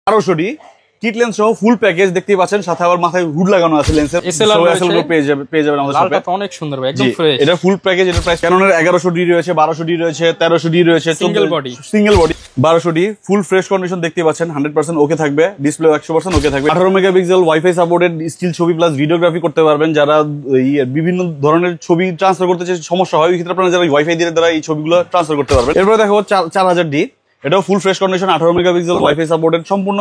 1200 kit lens সহ full package দেখতেই পাচ্ছেন, সাথে আবার মাথায় হুড লাগানো আছে লেন্সের। এসএলআর পেয়ে যাবেন আমাদের শপে। অনেক সুন্দর ভাই, একদম ফ্রেশ। এটা ফুল প্যাকেজ, এটার প্রাইস ক্যাননের 1100D রয়েছে, 1200D রয়েছে, 1300D রয়েছে, single body 1200D full fresh condition দেখতেই পাচ্ছেন, 100% ওকে থাকবে, ডিসপ্লে 100% ওকে থাকবে। 18 মেগাপিক্সেল ওয়াইফাই সাপোর্টেড স্টিল ছবি প্লাস ভিডিওগ্রাফি করতে পারবেন। যারা বিভিন্ন ধরনের ছবি ট্রান্সফার করতে চাই, সমস্যা হয়, ওই ক্ষেত্রে আপনারা যারা ওয়াইফাই দিয়ে দ্বারা এই ছবিগুলো ট্রান্সফার করতে পারবেন। এরপরে দেখাবো 4000D, এটাও full fresh condition, 18 megapixel wifi supported, সম্পূর্ণ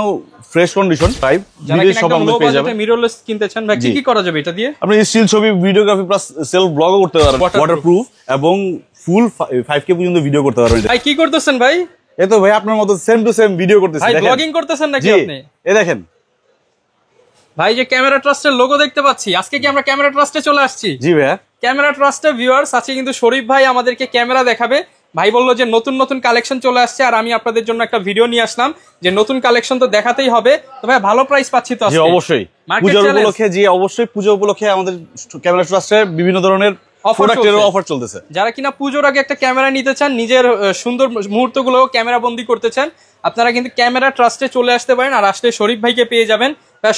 ফ্রেশ কন্ডিশন। মিররলেস কিনতে চান ভাই, কি করা যাবে এটা দিয়ে? আপনি স্টিল ছবি ভিডিওগ্রাফি প্লাস সেলফ ব্লগও করতে পারবেন, ওয়াটারপ্রুফ এবং ফুল 5K পর্যন্ত ভিডিও করতে পারবেন। ভাই কি করতেছেন ভাই? এই তো ভাই আপনার মতো সেম টু সেম ভিডিও করতেছেন। ভাই ব্লগিং করতেছেন নাকি আপনি? এই দেখেন ভাই, যে ক্যামেরা ট্রাস্টের লোগো দেখতে পাচ্ছি, আজকে কি আমরা ক্যামেরা ট্রাস্টে চলে আসছি? জি ভাই, ক্যামেরা ট্রাস্টের ভিউয়ার্স আছে, কিন্তু শরীফ ভাই আমাদেরকে ক্যামেরা দেখাবে। ভাই বললো যে নতুন নতুন কালেকশন চলে আসছে, আর আমি আপনাদের জন্য একটা ভিডিও নিয়ে আসলাম যে নতুন কালেকশন তো দেখাতেই হবে। তো ভাই ভালো প্রাইস পাচ্ছি তো আজকে? অবশ্যই পূজা উপলক্ষে, জি অবশ্যই পূজা উপলক্ষে আমাদের ক্যামেরা ট্রাস্টে বিভিন্ন ধরনের অফার চলতেছে। যারা কিনা পুজোর আগে একটা ক্যামেরা নিতে চান, নিজের সুন্দর মুহূর্তগুলো ক্যামেরা বন্দি করতে চান, আপনারা কিন্তু ক্যামেরা ট্রাস্টে চলে আসতে পারেন। আর আসলে শরীফ ভাইকে পেয়ে যাবেন।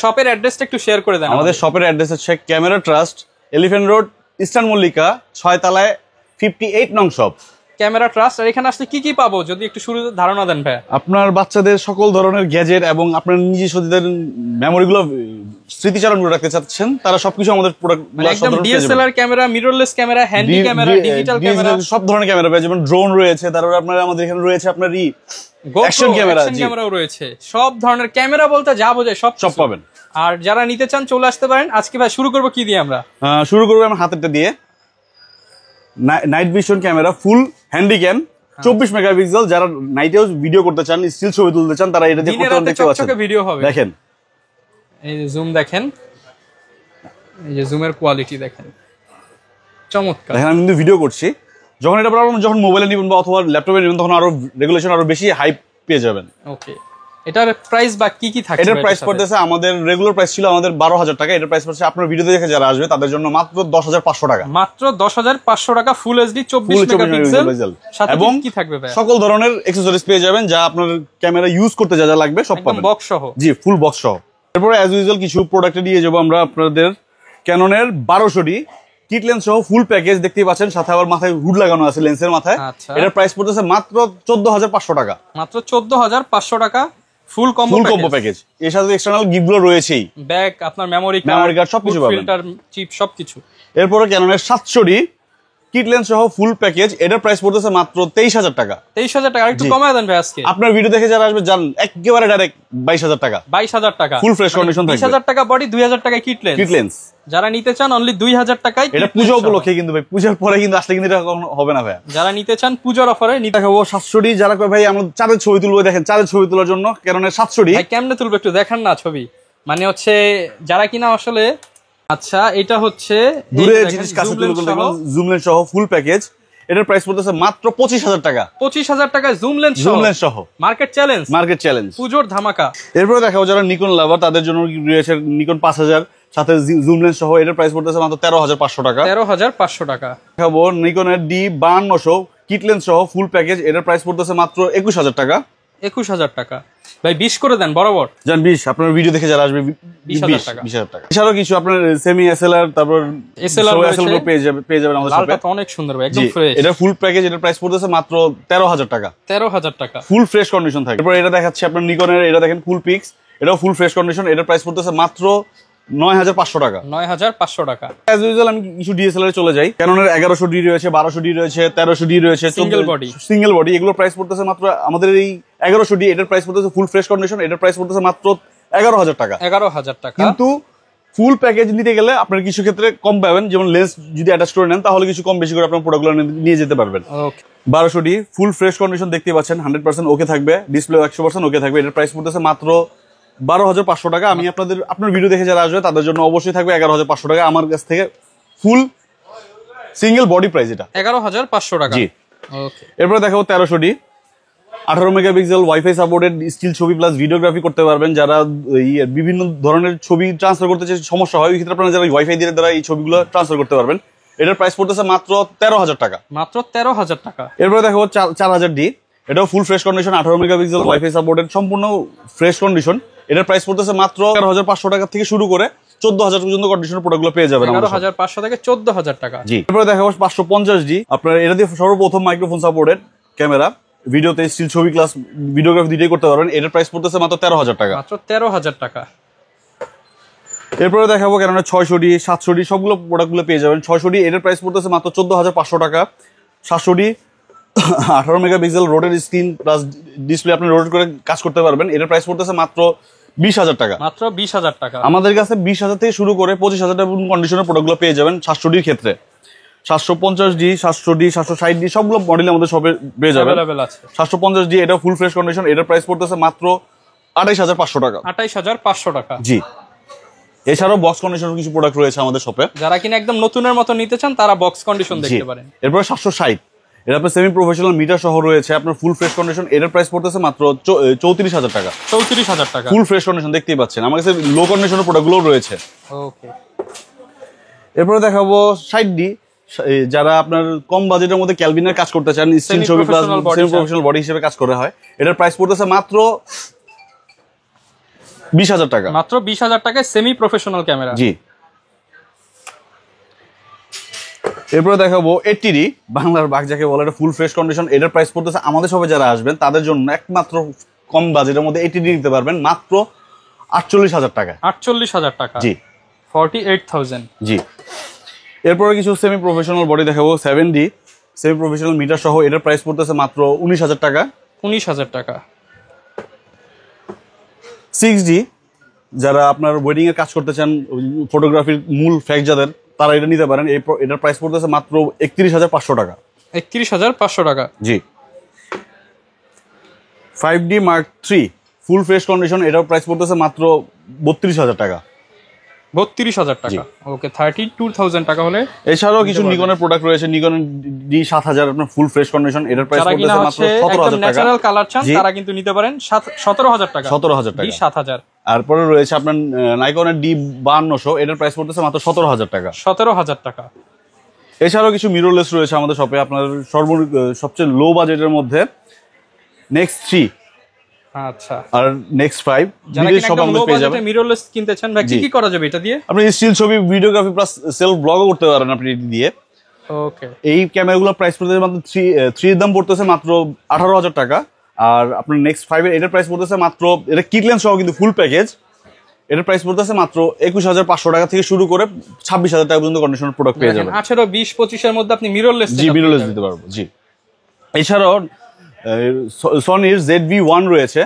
শপের অ্যাড্রেসটা একটু শেয়ার করে দেন। আমাদের শপের অ্যাড্রেস হচ্ছে camera trust, elephant road, eastern Mallika, 6 তলায় 58 নং শপ ক্যামেরা ট্রাস্ট। আর এখানে আসলে কি পাবো যদি একটু শুরুতে ধারণা দেন ভাই? আপনার বাচ্চাদের সকল ধরনের গ্যাজেট এবং আপনার নিজস্ব মেমোরিগুলো স্মৃতিচারণ করে রাখতে চাচ্ছেন, তারা সবকিছু আমাদের একদম DSLR camera, mirrorless camera, handy camera, digital camera, সব ধরনের ক্যামেরা পাবেন। যেমন ড্রোন রয়েছে, তারপর আপনার আমাদের এখানে রয়েছে আপনার অ্যাকশন ক্যামেরাও রয়েছে। সব ধরনের ক্যামেরা বলতে যা বোঝায় সব পাবেন। আর যারা নিতে চান চলে আসতে পারেন। আজকে ভাই শুরু করবো কি দিয়ে? আমরা শুরু করবো আমার হাতেরটা দিয়ে, নাইট ভিশন ক্যামেরা ফুল হ্যান্ডিক্যাম 24 মেগাপিক্সেল। যারা নাইটেও ভিডিও করতে চান, স্টিল ছবি তুলতে চান, তারা এটা দিয়ে দেখতে পাচ্ছেন। ভিডিও হবে, দেখেন এই যে জুম দেখেন, এই যে জুমের কোয়ালিটি দেখেন, চমৎকার। দেখেন আমি কিন্তু ভিডিও করছি, যখন এটা যখন মোবাইলে নেবেন বা অথবা ল্যাপটপে নেবেন, তখন আরো রেগুলেশন আরো বেশি হাই পেয়ে যাবেন। ওকে, এটার প্রাইস বা কি থাকে? এটার প্রাইস পড়তেছে, আমাদের রেগুলার প্রাইস ছিল আমাদের 12,000 টাকা। এটার প্রাইস পড়ছে আপনার ভিডিও দেখে যারা আসবে তাদের জন্য মাত্র 10,500 টাকা। মাত্র 10,500 টাকা, ফুল এইচডি 24 মেগাপিক্সেল। এবং কি থাকবে ভাই? সকল ধরনের অ্যাকসেসরিজ পেয়ে যাবেন, যা আপনার ক্যামেরা ইউজ করতে যা যা লাগবে সব পাবেন, বক্স সহ। জি, ফুল বক্স সহ। এরপরে অ্যাজ ইউজুয়াল কিছু প্রোডাক্টে নিয়ে যাবো আমরা আপনাদের। ক্যাননের 1200D কিট লেন্স সহ ফুল প্যাকেজ দেখতেই পাচ্ছেন, সাথে আবার মাথায় হুড লাগানো আছে লেন্সের মাথায়। এটার প্রাইস পড়তেছে মাত্র 14,500 টাকা। মাত্র 14,500 টাকা ফুল কম্বো প্যাকেজ। এর সাথে এক্সটার্নাল গিফটগুলো রয়েছেই, ব্যাগ, আপনার মেমোরি কার্ড সবকিছু পাবেন, ফিল্টার, চিপ সবকিছু। এরপরে ক্যাননের 700D কিট লেন্স সহ ফুল প্যাকেজ, এটার প্রাইস পড়তেছে মাত্র 23,000 টাকা। 23,000 টাকা, একটু কমায় দেন ভাই আজকে। আপনার ভিডিও দেখে যারা আসবে জান একেবারে ডাইরেক্ট 22,000 টাকা। 22,000 টাকা ফুল ফ্রেশ কন্ডিশন থাকবে। 20,000 টাকা বডি, 2,000 টাকা কিট লেন্স। যারা নিতে চান অনলি 2,000 টাকায়। এটা পূজা উপলক্ষে কিন্তু ভাই, পূজার পরে কিন্তু আসলে কিন্তু এটা হবে না ভাই। যারা নিতে চান পূজার অফারে নিতে দেখাবো 700D। যারা কয় ভাই আমরা চাঁদের ছবি তুলবো, দেখেন চাঁদের ছবি তোলার জন্য ক্যাননের 700D। ভাই কেমনে তুলবো একটু দেখান না ছবি? মানে হচ্ছে যারা কিনা আসলে, আচ্ছা এটা হচ্ছে দূরে জিনিস কাছে তুলবো, জুম লেন্স সহ ফুল প্যাকেজ। এটার প্রাইস পড়তেছে মাত্র 25,000 টাকা। 25,000 টাকা জুম লেন্স সহ। মার্কেট চ্যালেঞ্জ পুজোর ধামাকা। এরপরে দেখাবো যারা নিকন লাভার, তাদের জন্য রয়েছে নিকন 5000 সাথে জুম লেন্স সহ। এটার প্রাইস পড়তেছে মাত্র 13,500 টাকা। 13,500 টাকা। দেখাবো নিকনের D5200 কিট লেন্স সহ ফুল প্যাকেজ। এটার প্রাইস পড়তেছে মাত্র 21,000 টাকা। 21,000 টাকা ভাই, 20 করে দেন বরাবর। জান 20, আপনার ভিডিও দেখে যারা আসবে 20,000 টাকা। এছাড়াও কিছু আপনার সেমি এসএলআর, তারপর এসএলআর পেয়ে যাবেন আমাদের শপে। লালটা অনেক সুন্দর ভাই, একদম ফ্রেশ। এটা ফুল প্যাকেজ, এটার প্রাইস পড়তেছে মাত্র 13,000 টাকা। 13,000 টাকা, ফুল ফ্রেশ কন্ডিশন থাকে। এরপর এটা দেখাচ্ছি আপনার নিকনের, এটা দেখেন ফুল পিক্স, এটাও ফুল ফ্রেশ কন্ডিশন। এটার প্রাইস পড়তেছে মাত্র 9,500 টাকা। 9,500 টাকা। অ্যাজ ইউজুয়াল আমি কিছু ডিএসএলআর চলে যাই। ক্যাননের 1100D রয়েছে, 1200D রয়েছে, 1300D রয়েছে, সিঙ্গেল বডি। এগুলো প্রাইস পড়তেছে মাত্র আমাদের এই 1100D। এটার প্রাইস পড়তেছে ফুল ফ্রেশ কন্ডিশন। এটার প্রাইস পড়তেছে মাত্র 11,000 টাকা। 11,000 টাকা। কিন্তু ফুল প্যাকেজ নিতে গেলে আপনার কিছু ক্ষেত্রে কম পাবেন, যেমন লেন্স যদি অ্যাটাচ করে নেন তাহলে কিছু কম বেশি করে আপনার প্রোডাক্টগুলো নিয়ে যেতে পারবেন। 1200D ফুল ফ্রেশ কন্ডিশন দেখতে পাচ্ছেন, 100% ওকে থাকবে, ডিসপ্লে 100% ওকে থাকবে। এটার প্রাইস পড়তেছে মাত্র 12,500 টাকা। আমি আপনার ভিডিও দেখে যারা আসবে তাদের জন্য অবশ্যই থাকবে 11,500 টাকা আমার কাছ থেকে ফুল সিঙ্গেল বডি প্রাইস। এটা 11,500 টাকা। জি, এরপরে দেখাবো 1300D 18 megapixel wifi supported still ছবি প্লাস ভিডিওগ্রাফি করতে পারবেন। যারা বিভিন্ন ধরনের ছবি ট্রান্সফার করতে চাই, সমস্যা হয়, ওই ক্ষেত্রে আপনারা যারা ওয়াইফাই দিয়ে দ্বারা এই ছবিগুলো ট্রান্সফার করতে পারবেন। এটার প্রাইস পড়তেছে মাত্র 13,000 টাকা। মাত্র 13,000 টাকা। এরপরে দেখাবো 4000D। এটাও full fresh condition, 18 megapixel wifi supported, সম্পূর্ণ ফ্রেশ কন্ডিশন। এটার প্রাইস পড়তেছে মাত্র 11,500 টাকা থেকে শুরু করে 14,000 পর্যন্ত কন্ডিশনের প্রোডাক্টগুলো পেয়ে যাবেন। 11,500 থেকে 14,000 টাকা। জি, এরপরে দেখাবো 550D। আপনার এটা দিয়ে সর্বপ্রথম মাইক্রোফোন সাপোর্টেড ক্যামেরা, ভিডিওতে স্টিল, ছবি, ক্লাস, ভিডিওগ্রাফি দুটোই করতে পারবেন। এটার প্রাইস পড়তেছে মাত্র 13,000 টাকা। মাত্র 13,000 টাকা। এরপরে দেখাবো কেননা 600D, 700D সবগুলো প্রোডাক্টগুলো পেয়ে যাবেন। 600D এটার প্রাইস পড়তেছে মাত্র 14,500 টাকা। 700D 18 megapixel rotate screen plus display, আপনি রোটেট করে কাজ করতে পারবেন। এটার প্রাইস পড়তেছে মাত্র 20,000 টাকা। মাত্র 20,000 টাকা। আমাদের কাছে 20,000 থেকে শুরু করে 25,000 টাকা কন্ডিশনের প্রোডাক্টগুলো পেয়ে যাবেন 700D র ক্ষেত্রে। 750D, 700D, 760D সবগুলো মডেল আমাদের সবে পেয়ে যাবেন। 750D এটা ফুল ফ্রেশ কন্ডিশন, এটার প্রাইস পড়তেছে মাত্র 28,500 টাকা। 28,500 টাকা। জি, এছাড়াও বক্স কন্ডিশনের কিছু প্রোডাক্ট রয়েছে আমাদের শপে। যারা কিনা একদম নতুনের মতো নিতে চান তারা বক্স কন্ডিশন দেখতে পারেন। এরপর 760 এটা আপনার সেমি প্রফেশনাল মিটার সহ রয়েছে, আপনার ফুল ফ্রেশ কন্ডিশন। এটার প্রাইস পড়তেছে মাত্র 34,000 টাকা। 34,000 টাকা ফুল ফ্রেশ কন্ডিশন দেখতেই পাচ্ছেন। আমার কাছে লো কন্ডিশনের প্রোডাক্টগুলো রয়েছে। ওকে, এরপরে দেখাবো 60D, যারা আপনার কম বাজেটের মধ্যে ক্যালভিনের কাজ করতে চান, স্টিল, ছবি, প্লাস সেমি প্রফেশনাল বডি হিসেবে কাজ করা হয়। এটার প্রাইস পড়তেছে মাত্র 20,000 টাকা। মাত্র 20,000 টাকায় সেমি প্রফেশনাল ক্যামেরা। জি, এরপরে দেখাবো 80D, বাংলার বাঘ যাকে বলে, এটা ফুল ফ্রেশ কন্ডিশন। এটার প্রাইস পড়তেছে আমাদের সবাই যারা আসবেন তাদের জন্য একমাত্র কম বাজেটের মধ্যে 80D নিতে পারবেন মাত্র 48,000 টাকা। 48,000 টাকা। জি, 48,000। জি, এরপরে কিছু সেমি প্রফেশনাল বডি দেখাবো 7D, সেমি প্রফেশনাল মিটার সহ। এটার প্রাইস পড়তেছে মাত্র 19,000 টাকা। 19,000 টাকা। 6D, যারা আপনার ওয়েডিং এর কাজ করতে চান, ফটোগ্রাফির মূল ফ্যাক যাদের, তারা এটা নিতে পারেন। এটার প্রাইস পড়তেছে মাত্র 31,500 টাকা। 31,500 টাকা। জি, 5D Mark III full fresh condition, এটার প্রাইস পড়তেছে মাত্র 32,000 টাকা। 32,000 টাকা। ওকে, 32,000 টাকা হলে। এছাড়াও কিছু নিকনের প্রোডাক্ট রয়েছে, নিকন D7000 আপনার ফুল ফ্রেশ কন্ডিশন, এটার প্রাইস পড়তেছে মাত্র 17,000 টাকা। ন্যাচারাল কালার চান তারা কিন্তু নিতে পারেন 17,000 টাকা। 17,000 টাকা। D7000। তারপরে রয়েছে আপনার নাইকনের D5200, এটার প্রাইস পড়তেছে মাত্র 17,000 টাকা। 17,000 টাকা। এছাড়াও কিছু মিররলেস রয়েছে আমাদের শপে, আপনার সবচেয়ে লো বাজেটের মধ্যে নেক্সট 3, আচ্ছা, আর নেক্সট 5 যারা কিনা একদম লো বাজেটে মিররলেস কিনতে চান, ভাই কি করা যাবে এটা দিয়ে? আপনি স্টিল, ছবি, ভিডিওগ্রাফি প্লাস সেলফ ব্লগও করতে পারেন আপনি এটা দিয়ে। ওকে, এই ক্যামেরাগুলোর প্রাইস পড়তেছে মাত্র 3 এর দাম পড়তেছে মাত্র 18,000 টাকা। আর আপনার নেক্সট 5 এর এটার প্রাইস পড়তেছে মাত্র, এটা কিট লেন্স সহ কিন্তু ফুল প্যাকেজ, এটার প্রাইস পড়তেছে মাত্র 21,500 টাকা থেকে শুরু করে 26,000 টাকা পর্যন্ত কন্ডিশনার প্রোডাক্ট পেয়ে যাবেন। 18, 20, 25 এর মধ্যে আপনি মিররলেস দিতে পারবো। জি, এছাড়াও সনির ZV-1 রয়েছে,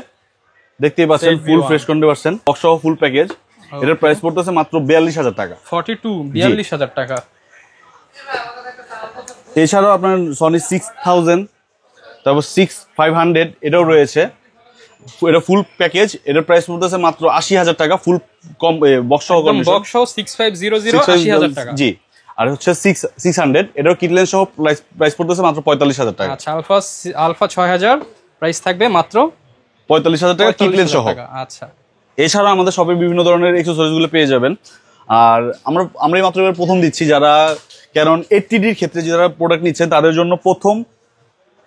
দেখতেই পাচ্ছেন, ফুল ফ্রেশ কন্ডিশন, বক্স সহ ফুল প্যাকেজ। এটার প্রাইস পড়তেছে মাত্র 42,000 টাকা। 42,000 টাকা। এছাড়াও আপনার সনি 6000, তারপর 6500 এটাও রয়েছে, এটা ফুল প্যাকেজ। এটার প্রাইস পড়তেছে মাত্র 80,000 টাকা, ফুল কম বক্স সহ কন্ডিশন, বক্স সহ 6500 80,000 টাকা। জি, আর হচ্ছে 600 এটাও কিট লেন্স সহ প্রাইস পড়তেছে মাত্র 45,000 টাকা। আচ্ছা, আলফা 6000 প্রাইস থাকবে মাত্র 45,000 টাকা কিট লেন্স সহ। আচ্ছা, এছাড়া আমাদের শপে বিভিন্ন ধরনের অ্যাকসেসরিজ গুলো পেয়ে যাবেন। আর আমরা মাত্র এবার প্রথম দিচ্ছি, যারা ক্যানন 80D র ক্ষেত্রে যারা প্রোডাক্ট নিচ্ছেন তাদের জন্য প্রথম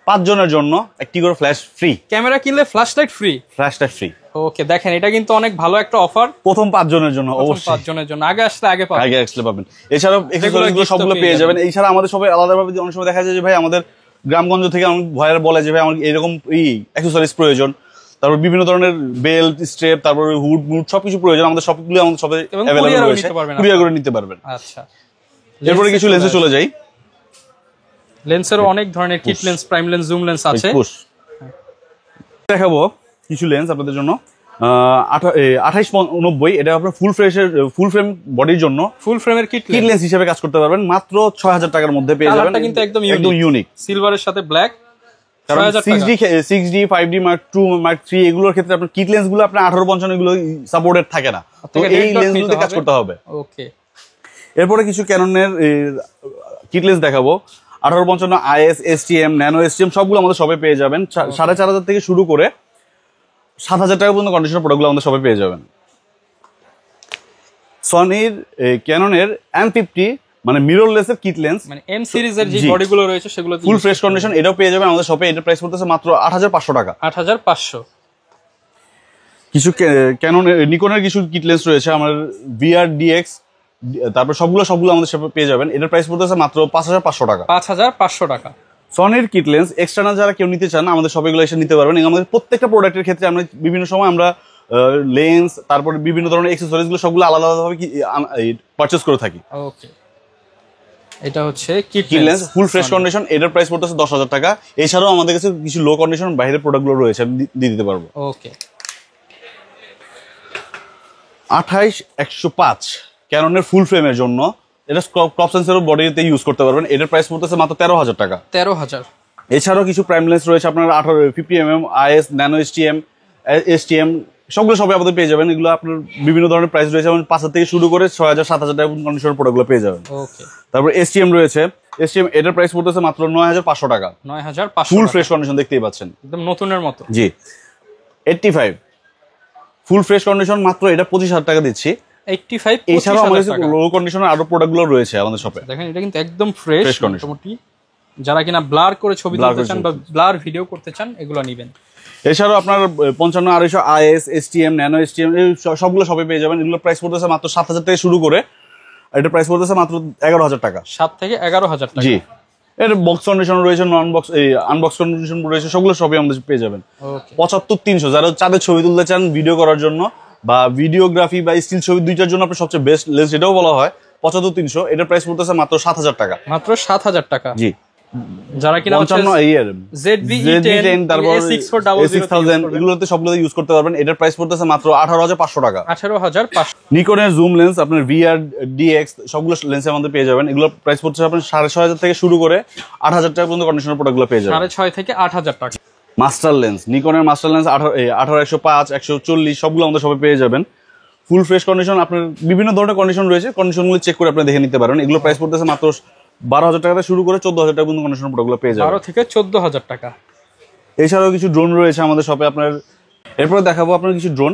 5 জনের জন্য একটি করে ফ্ল্যাশ ফ্রি। ক্যামেরা কিনলে ফ্ল্যাশ লাইট ফ্রি। ওকে, দেখেন এটা কিন্তু অনেক ভালো একটা অফার প্রথম 5 জনের জন্য, অবশ্যই 5 জনের জন্য। আগে আসলে পাবেন। এছাড়াও অ্যাকসেসরিজ গুলো সবগুলো পেয়ে যাবেন। এছাড়া আমাদের সবাই আলাদাভাবে অনেক সময় দেখা যায় যে ভাই আমাদের গ্রামগঞ্জ থেকে অনেক ভয়ের বলে যে ভাই আমার এরকম অ্যাকসেসরিজ প্রয়োজন, তারপর বিভিন্ন ধরনের বেল্ট, স্ট্রেপ, তারপর হুড সবকিছু প্রয়োজন, আমাদের সবগুলো আমাদের সবে अवेलेबल রয়েছে, কুরিয়ার করে নিতে পারবেন। আচ্ছা, এরপরে কিছু লেন্সে চলে যাই। লেন্সেরও অনেক ধরনের kit lens, prime lens, zoom lens আছে। দেখাবো কিছু লেন্স আপনাদের জন্য। 2890 এটা আপনার ফুল ফ্রেম বডির জন্য ফুল ফ্রেমের কিট লেন্স হিসেবে কাজ করতে পারবেন মাত্র 6,000 টাকার মধ্যে পেয়ে যাবেন। কিন্তু একদম ইউনিক, সিলভারের সাথে black. 6D, 5D Mark II, Mark III এগুলোর ক্ষেত্রে আপনার কিট লেন্স গুলো আপনার 1855 এগুলো সাপোর্টেড থাকে না, তো এই লেন্স গুলোতে কাজ করতে হবে। ওকে, এরপরে কিছু ক্যাননের কিট লেন্স দেখাবো। 1855 IS, STM, ন্যানো STM সবগুলো আমাদের সবে পেয়ে যাবেন। 4,500 থেকে শুরু করে 7,000 টাকা পর্যন্ত কন্ডিশনার প্রোডাক্টগুলো আমাদের সবে পেয়ে যাবেন। সনির ক্যাননের M50 মানে মিররলেসের কিট লেন্স, মানে এম সিরিজের যে বডিগুলো রয়েছে সেগুলো ফুল ফ্রেশ কন্ডিশন, এটাও পেয়ে যাবেন আমাদের শপে। এটার প্রাইস পড়তেছে মাত্র 8500 টাকা। 8500। কিছু ক্যানন নিকনের কিছু কিট লেন্স রয়েছে আমার VR DX, তারপর সবগুলো আমাদের শপে পেয়ে যাবেন। এটার প্রাইস পড়তেছে মাত্র 5500 টাকা। 5500 টাকা। সনির কিট লেন্স এক্সটার্নাল যারা কেউ নিতে চান আমাদের শপে এগুলো এসে নিতে পারবেন। আমাদের প্রত্যেকটা প্রোডাক্টের ক্ষেত্রে আমরা বিভিন্ন সময় আমরা লেন্স, তারপর বিভিন্ন ধরনের অ্যাকসেসরিজ গুলো সবগুলো আলাদা আলাদাভাবে পারচেজ করে থাকি। ওকে, এটা হচ্ছে kit lens full fresh condition, এটার প্রাইস পড়তেছে 10000 টাকা। এছাড়াও আমাদের কাছে কিছু লো কন্ডিশন বাইরের প্রোডাক্টগুলো রয়েছে, আমি দিয়ে দিতে পারবো। ওকে, 28105 ক্যাননের ফুল ফ্রেমের জন্য, এটা ক্রপ সেন্সর বডিতে ইউজ করতে পারবেন। এটার প্রাইস পড়তেছে মাত্র 13000 টাকা। 13000। এছাড়াও কিছু প্রাইম লেন্স রয়েছে আপনার 50mm, IS, ন্যানো STM সবগুলো সবই আমাদের পেয়ে যাবেন। এগুলো আপনার বিভিন্ন ধরনের প্রাইস রয়েছে, যেমন 5000 থেকে শুরু করে 6000 7000 টাকা কন্ডিশনের প্রোডাক্টগুলো পেয়ে যাবেন। ওকে, তারপর STM রয়েছে, STM এটার প্রাইস পড়তেছে মাত্র 9500 টাকা। 9500 ফুল ফ্রেশ কন্ডিশন, দেখতেই পাচ্ছেন একদম নতুনের মতো। জি। 85 ফুল ফ্রেশ কন্ডিশন, মাত্র এটা 25000 টাকা দিচ্ছি। 85 এছাড়াও আমাদের কাছে লো কন্ডিশনের আরো প্রোডাক্টগুলো রয়েছে আমাদের শপে। দেখেন এটা কিন্তু একদম ফ্রেশ মোটামুটি, যারা কিনা ব্লার করে ছবি তুলতে চান বা ব্লার ভিডিও করতে চান এগুলো নেবেন। এছাড়াও আপনার 55 250 IS, STM, ন্যানো STM সবগুলো শপে পেয়ে যাবেন। এগুলো প্রাইস পড়তেছে মাত্র 7000 থেকে শুরু করে, এটা প্রাইস পড়তেছে মাত্র 11000 টাকা। 7 থেকে 11000 টাকা। জি, এর বক্স কন্ডিশন রয়েছে, নন বক্স আনবক্স কন্ডিশন রয়েছে, সবগুলো সবই আমাদের পেয়ে যাবেন। 75300 যারা চাঁদের ছবি তুলতে চান ভিডিও করার জন্য বা ভিডিওগ্রাফি বা স্টিল ছবি দুইটার জন্য আপনার সবচেয়ে বেস্ট লেন্স এটাও বলা হয় 75300। এটার প্রাইস পড়তেছে মাত্র 7000 টাকা। মাত্র 7000 টাকা। জি। যারা কিনা ZV-10 তারপর A6000 এগুলোতে সবগুলো ইউজ করতে পারবেন। এটার প্রাইস পড়তেছে মাত্র 18500 টাকা। 18500। নিকনের জুম লেন্স আপনার VR DX সবগুলো লেন্স আমাদের পেয়ে যাবেন। এগুলো প্রাইস পড়ছে আপনার 6500 থেকে শুরু করে 8000 টাকা পর্যন্ত কন্ডিশনের প্রোডাক্টগুলো পেয়ে যাবেন। 6500 থেকে 8000 টাকা। মাস্টার লেন্স, নিকনের মাস্টার লেন্স 18105 140 সবগুলো আমাদের সবাই পেয়ে যাবেন। ফুল ফ্রেশ কন্ডিশন, আপনার বিভিন্ন ধরনের কন্ডিশন রয়েছে, কন্ডিশনগুলো চেক করে আপনি দেখে নিতে পারবেন। এগুলো প্রাইস পড়তেছে মাত্র 12000 টাকা থেকে শুরু করে 14000 টাকা পর্যন্ত কন্ডিশন প্রোডাক্টগুলো পেয়ে যাবেন। 12 থেকে 14000 টাকা। এছাড়াও কিছু ড্রোন রয়েছে আমাদের শপে আপনার। এরপরে দেখাবো আপনার কিছু ড্রোন,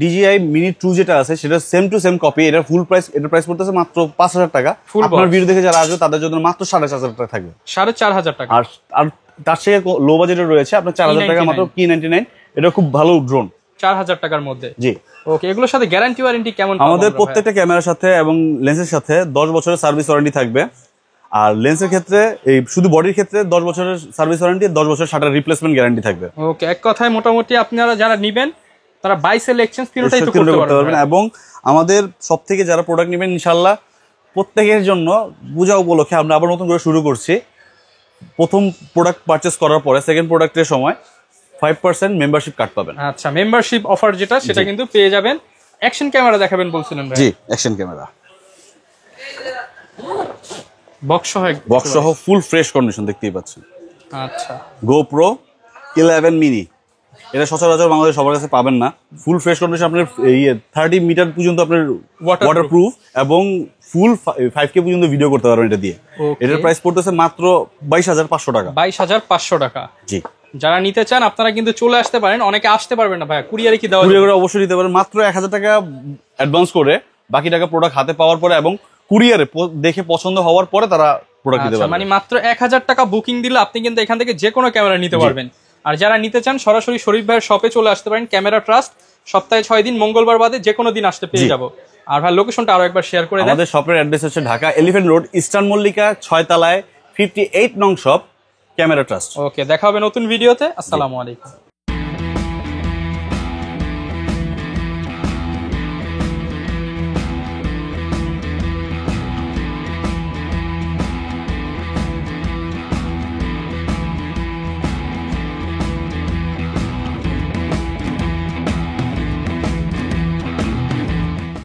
DJI Mini 2 যেটা আছে সেটা সেম টু সেম কপি। এটার ফুল প্রাইস, এটার প্রাইস পড়তেছে মাত্র 5000 টাকা। আপনার ভিডিও দেখে যারা আসবে তাদের জন্য মাত্র 4500 টাকা থাকবে। 4500 টাকা। আর তার থেকে লো বাজেটের রয়েছে আপনার 4000 টাকা মাত্র Key99। এটা খুব ভালো ড্রোন, 4000 টাকার মধ্যে। জি। ওকে, এগুলোর সাথে গ্যারান্টি ওয়ারেন্টি কেমন? আমাদের প্রত্যেকটা ক্যামেরার সাথে এবং লেন্সের সাথে 10 বছরের সার্ভিস ওয়ারেন্টি থাকবে। আর লেন্সের ক্ষেত্রে এই শুধু বডির ক্ষেত্রে 10 বছরের সার্ভিস ওয়ারেন্টি, 10 বছরের শাটার রিপ্লেসমেন্ট গ্যারান্টি থাকবে। ওকে, এক কথায় মোটামুটি আপনারা যারা নেবেন তারা বাই সেল এক্সচেঞ্জ তিনটাই তো করতে পারবেন। এবং আমাদের সব থেকে যারা প্রোডাক্ট নেবেন ইনশাআল্লাহ প্রত্যেকের জন্য পূজা উপলক্ষে আমরা আবার নতুন করে শুরু করছি। প্রথম প্রোডাক্ট পারচেজ করার পরে সেকেন্ড প্রোডাক্টের সময় 5% মেম্বারশিপ কার্ড পাবেন। আচ্ছা, মেম্বারশিপ অফার যেটা সেটা কিন্তু পেয়ে যাবেন। অ্যাকশন ক্যামেরা দেখাবেন বলছিলেন ভাই? জি, অ্যাকশন ক্যামেরা বক্স সহ ফুল ফ্রেশ কন্ডিশন দেখতেই পাচ্ছেন। আচ্ছা, GoPro 11 মিনি, এটা সচরাচর বাংলাদেশে সবার কাছে পাবেন না। ফুল ফ্রেশ কন্ডিশন, আপনার 30 মিটার পর্যন্ত আপনার ওয়াটারপ্রুফ এবং ফুল 5K পর্যন্ত ভিডিও করতে পারবেন এটা দিয়ে। এটার প্রাইস পড়তেছে মাত্র 22500 টাকা। 22500 টাকা। জি। যারা নিতে চান আপনারা কিন্তু চলে আসতে পারেন। অনেকে আসতে পারবেন না ভাই, কুরিয়ারে কি দেওয়া যাবে? কুরিয়ারে অবশ্যই দিতে পারেন। মাত্র 1000 টাকা অ্যাডভান্স করে বাকি টাকা প্রোডাক্ট হাতে পাওয়ার পরে এবং কুরিয়ারে দেখে পছন্দ হওয়ার পরে তারা প্রোডাক্ট দিতে পারবে। মানে মাত্র 1000 টাকা বুকিং দিলে আপনি কিন্তু এখান থেকে যে কোনো ক্যামেরা নিতে পারবেন। আর যারা নিতে চান সরাসরি শরীফ ভাইয়ের শপে চলে আসতে পারেন। ক্যামেরা ট্রাস্ট, সপ্তাহে 6 দিন, মঙ্গলবার বাদে যে কোনো দিন আসতে পেয়ে যাবো। আর ভাই লোকেশনটা আরো একবার শেয়ার করে দেন। আমাদের শপের অ্যাড্রেস হচ্ছে Dhaka elephant road, eastern Mallika 6 তলায় 58 নং শপ, ক্যামেরা ট্রাস্ট। ওকে, দেখা হবে নতুন ভিডিওতে। আসসালামু আলাইকুম।